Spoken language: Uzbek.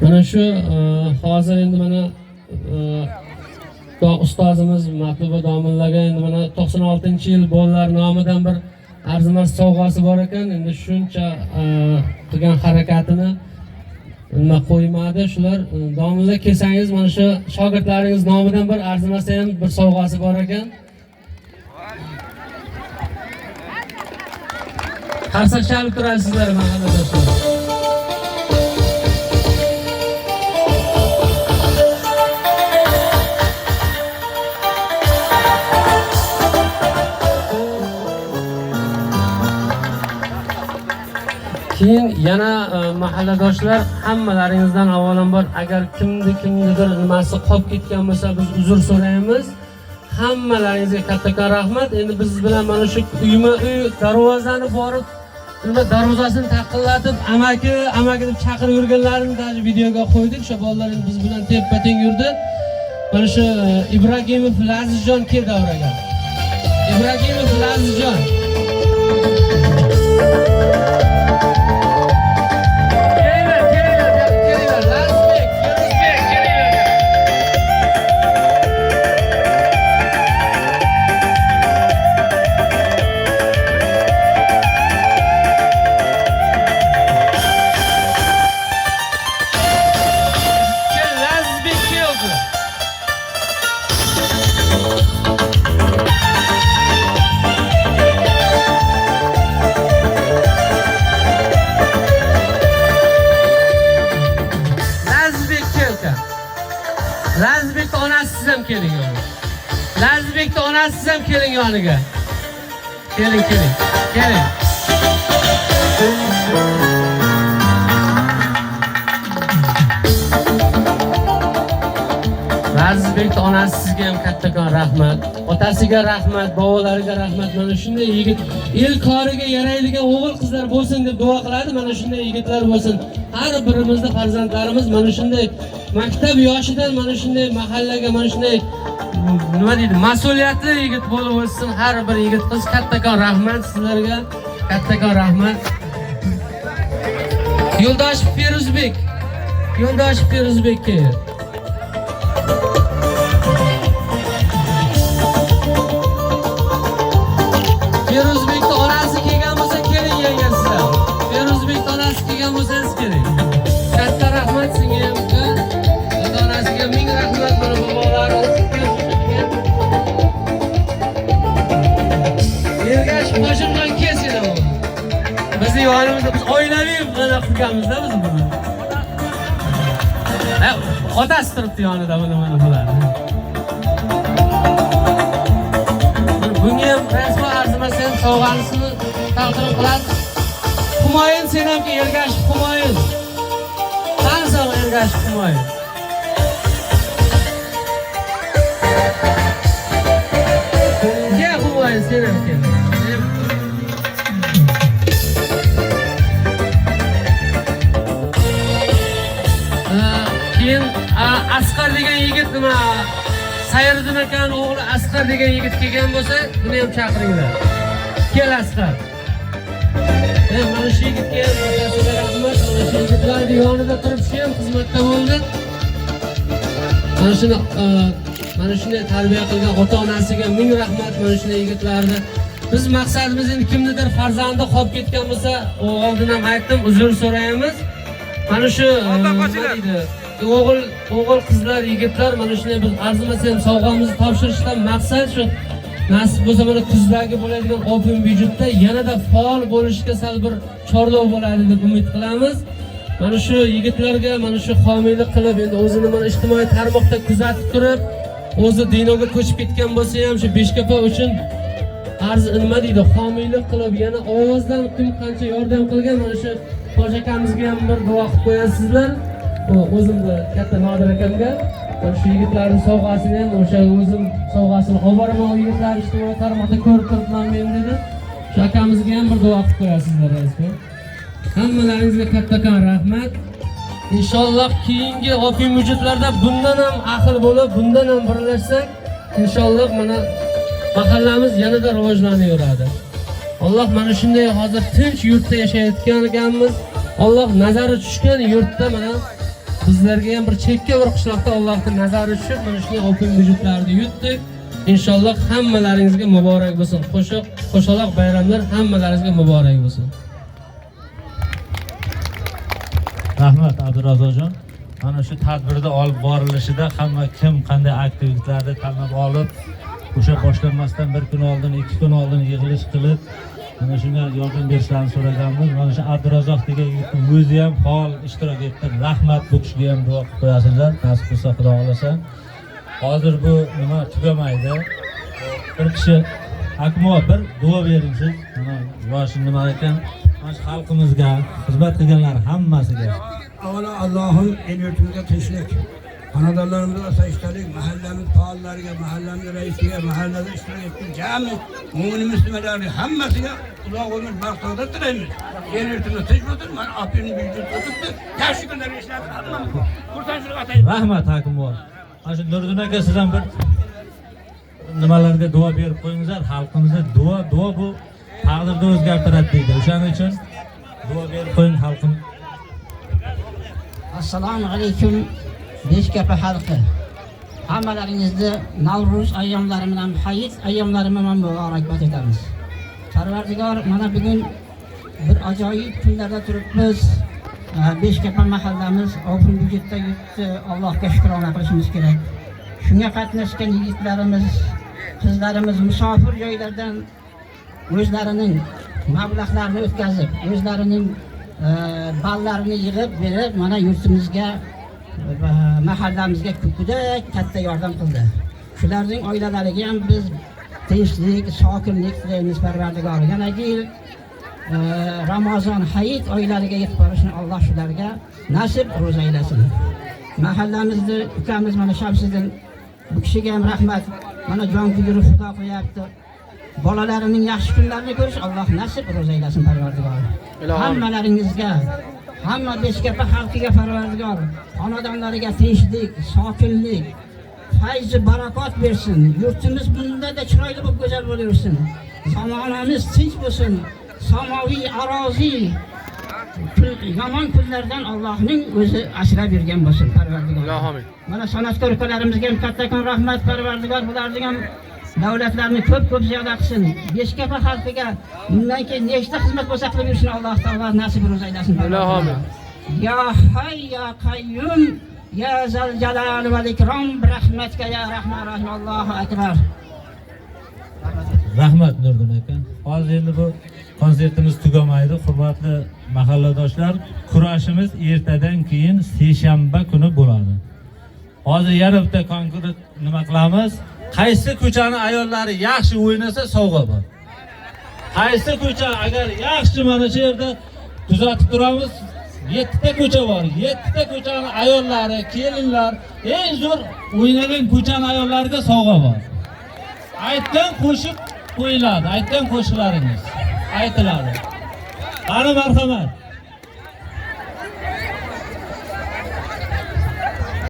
Mana shu hozir endi mana ustozimiz Matluba domlaga endi mana 96-yil bolalar nomidan bir arzimas sovg'asi bor ekan. Endi shuncha qilgan harakatini nima qo'ymadi. Shular domla kelsangiz mana shu shogirdlaringiz nomidan bir arzimas ham bir sovg'asi bor ekan. Qarsak chalib turasizlar mahalladoshlar. Keyin yana mahalladoshlar hammalaringizdan avvalambor agar kimnidir nimasi qolib ketgan bo'lsa biz uzr so'raymiz. Hammalaringizga kattakon rahmat. Endi biz bilan mana shu uyma-uy darvozani borib, nima darvozasini taqillatib, amaki deb chaqirib yurganlarini даже videoga qo'ydik. O'sha bolalar biz bilan teppa-teng yurdi. Mana shu Ibragimov Lazizjon keldi davraga. Ibragimov Lazizjon. Lazizbekni onasiz ham keling yoniga. Lazizbekni onasiz ham keling yoniga. Keling. Lazizbekni onasiga ham kattakon rahmat, otasiga rahmat, bobolariga rahmat. Mana shunday yigit el koriga yaraydigan o'g'il qizlar bo'lsin deb duo qiladi. Mana shunday yigitlar bo'lsin. Har birimizning farzandlarimiz mana shunday maktab yoshidan mana shunday mahallaga mana shunday nima deydi, mas'uliyatli yigit bo'lib o'tsin. Har bir yigit qiz kattakon rahmat sizlarga, kattakon rahmat. Yo'ldosh Feruzbekka Feruzbekni onasi kelgan bo'lsa keling yangasizlar. Feruzbekni onasi kelgan bo'lsangiz keling. Katta rahmat senga ham. Ota-onasiga ming rahmat, mana bobolarimiz. Ergash Hoshimjon kelsin. Bizning yonimizda biz oilaviy mana qilganmiz-da biz buni. Otasi turibdi yonida mana bular. Bunga ham rasman arzimasdan sovg'anisini taqdim qiladi. Humoyun sen ham ki Ergash Humoyun. Qansa Ergash Humoyun. Gel Humoyun sen ham kel. Keyin Asqar degan yigit nima Sayriddin akaning o'g'li Asqar degan yigit kelgan bo'lsa, buni ham chaqiringlar. Kel Asqar. Mana shu yigitga otasiga rahmat, mana shu yigitlar yonida turib shu ham xizmatda bo'ldi. Mana shunday tarbiya qilgan ota-onasiga ming rahmat. Mana shunday yigitlarni biz maqsadimiz endi kimnidir farzandi qolib ketgan bo'lsa, oldin ham aytdim, uzr so'raymiz. Mana shu o'g'il qizlar yigitlar mana shunday biz arzimas ham sovg'amizni topshirishdan maqsad shu, nasib bo'lsa mana kuzdagi bo'ladigan open byudjetda yanada faol bo'lishga sal bir chorlov bo'ladi deb umid qilamiz. Mana shu yigitlarga mana shu homiylik qilib endi o'zini mana ijtimoiy tarmoqda kuzatib turib, o'zi dinoga ko'chib ketgan bo'lsa ham shu Beshkapa uchun nima deydi, homiylik qilib yana ovozdan kim qancha yordam qilgan mana shu Hoji akamizga ham bir duo qilib qo'yasizlar. O'zimni katta Nodir akamga shu yigitlarning sovg'asini ham o'sha o'zim sovg'asini olib boraman, yigitlar ijtimoiy tarmoqda ko'rib turibman men dedi. Shu akamizga ham bir duo qilib qo'yasizlar raisbek. Hammalaringizga kattakon rahmat. Inshaalloh keyingi opiy vujudlarda bundan ham ahil bo'lib, bundan ham birlashsak, inshaalloh mana mahallamiz yanada rivojlanaveradi. Alloh mana shunday hozir tinch yurtda yashayotgan ekanmiz. Alloh nazari tushgan yurtda mana qizlarga ham bir chekka bir qishloqda Allohning nazari tushib, mana shunday opin vujudlarni yutdik. Inshaalloh hammalaringizga muborak bo'lsin. Qo'shaloq bayramlar hammalaringizga muborak bo'lsin. Rahmat Abdurazzojon. Mana shu tadbirda olib borilishida hamma kim qanday aktivitlarni tanlab olib, o'sha boshlanmasdan bir kun oldin, 2 kun oldin yig'ilish qilib, mana shunga yordam berishlarini so'raganmiz. Mana shu Abdurazzoq degan yigitning o'zi ham faol ishtirok etdi. Rahmat, bu kishiga ham duo qilib qo'yasizlar. Nasib bo'lsa Xudo xolasa. Hozir bu nima tugamaydi. Bir kishi Akmo bir duo bering siz. Mana yosh nima ekan? Mana xalqimizga xizmat qilganlar hammasiga. Avvalo Allohim el yurtimizga tinchlik, xonadonlarimizga asayishlik, mahallamiz faollariga, mahallamiz raisiga, mahallada ishtirok etgan jami mo'min musulmonlarga hammasiga uzoq umr, baxt, saodat tilaymiz. El yurtimiz tinch bo'lsin. Mana opini bildirib o'tibdi. Yaxshi kunlar ishlab hammamiz xursandchilik ataymiz. Rahmat Hakimov. Mana shu Nurdin aka siz ham bir nimalarga duo berib qo'yingizlar. Xalqimizga duo bu taqdirni o'zgartiradi deydi. O'shaning uchun duo berib qo'ying xalqim. Assalomu alaykum Beshkapa xalqi. Hammalaringizni Navro'z ayyomlari bilan, Hayit ayyomlari bilan muborakbod etamiz. Parvardigor, mana bugun bir ajoyib kunlarda turibmiz. Beshkapa mahallamiz opin vujudda yutdi. Allohga shukrona qilishimiz kerak. Shunga qatnashgan yigitlarimiz, qizlarimiz musofir joylardan o'zlarining mablag'larini o'tkazib, o'zlarining ballarini yig'ib berib, mana yurtimizga, mahallamizga juda katta yordam qildi. Shularning oilalariga ham biz tinchlik, sokinlik tilaymiz Parvardigor. Yanagi yil Ramazon, Hayit oylariga yetib borishni Alloh shularga nasib ro'za aylasin. Mahallamizni ukamiz mana Shamsiddin, bu kishiga ham rahmat. Mana jon kuydirib xudo qo'yapti. Bolalarining yaxshi kunlarini ko'rish Alloh nasib ro'za aylasin Parvardigor. Hammalaringizga, hamma Beshkapa xalqiga Parvardigor xonadonlariga tinchlik, sokinlik, fayz barakot bersin. Yurtimiz bunda-da chiroyli bo'lib go'zal bo'laversin. Zamonamiz tinch bo'lsin. Samoviy arozi yomon kunlardan Allohning o'zi asrab bergan bo'lsin Parvardigor. Amin. Mana san'atkor ukalarimizga ham kattakon rahmat Parvardigor, bularning ham davlatlarni ko'p ziyoda qilsin. Beshkapa xalqiga bundan keyin nechta xizmat bo'lsa qilib yurishni Alloh taolo nasib ro'za aylasin. Amin. Ya Hayy ya Qayyum ya Zal Jalal val Ikrom rahmatka ya Rahman Rahim. Allohu akbar. Rahmat Nurdin aka. Hozir endi bu konsertimiz tugamaydi. Hurmatli mahalladoshlar, kurashimiz ertadan keyin seshanba kuni bo'ladi. Hozir yana bitta konkurs nima qilamiz? Qaysi ko'chani ayollari yaxshi o'ynasa sovg'a bor. Qaysi ko'cha agar yaxshi mana shu yerda kuzatib turamiz. 7 ta ko'cha bor. 7 ta ko'chani ayollari, kelinlar eng zo'r o'ynagan ko'chani ayollariga sovg'a bor. Aytgan qo'shiq qo'yiladi, aytgan qo'shiqlaringiz aytiladi. Qani marhamat.